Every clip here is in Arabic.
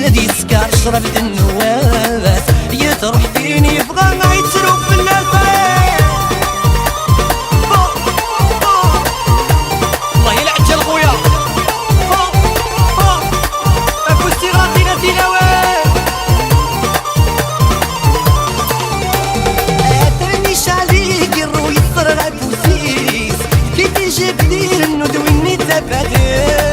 هادي سكر شربت النواس يتروح فيني يبغى ما يتسرب في الناس الله يلعجل خويا أفوستي غادينا تيناوي أترني شعليك يرو يصر غابوسيس كي تيجي بدير النود ويني تفادير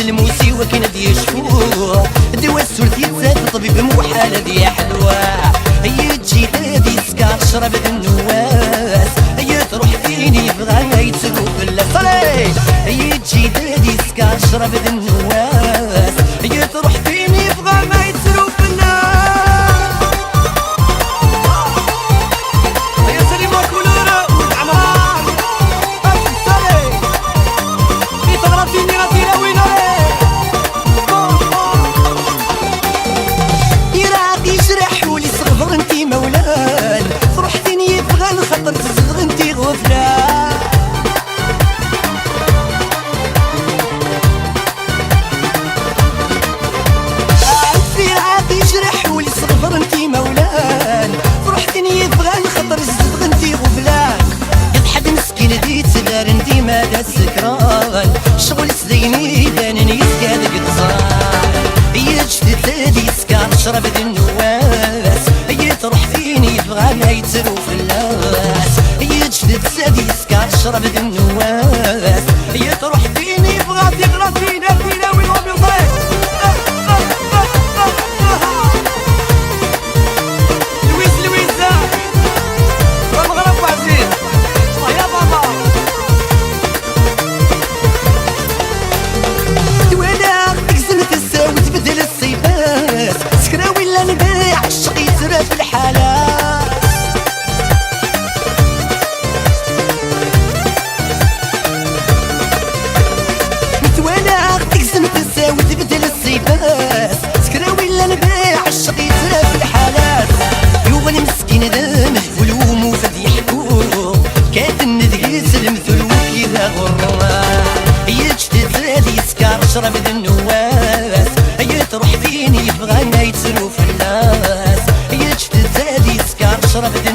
الموسي وكن دي يشفوه دوا السلطي تسافر طبيب موحالة دي حلوة هي تجي هادي سكار شربت النواس هي تروح فيني بغا يتسلو في اللفري هي تجي هادي سكار شربت النواس هي تروح فيني بغا ما يتسلو في الناس هي سليمة كولورة عمران السلي في تغرفيني غادينا وين انتي مولان فرحتني يبغى الخطر تصغر انتي غفلان عفي عادي جرح ولي صغفر انتي مولان فرحتني يبغى الخطر تصغر انتي غفلان يضحد مسكين دي تدار انتي ماذا سكران شغل سديني دانني يسكاد قدصان يجدد هادي سكار شربت النواس تروح فيني يبغى ما يتسرو في الناس يجدد سادي سكار شربت النواس هي تروح فيني يبغى تغرى فينا وين هو بيضيق لويزا والمغرب وعزيز يا بابا وانا تكزمت الساوي تبدل الصيبات سكرا ولا نبيع الشقي في الحالات متوانا تقسم تساوي تبدل الصيبات سكرا ولا نبيع الشقي في الحالات يوغ المسكين ذا مهفلوم وفد يحكوم كاد الندقيس المثل وكذا غرام يجتد زادي سكار شرب النواس هي تروح فيني يبغى ما يتسرو في الناس يجتد زادي سكار شربت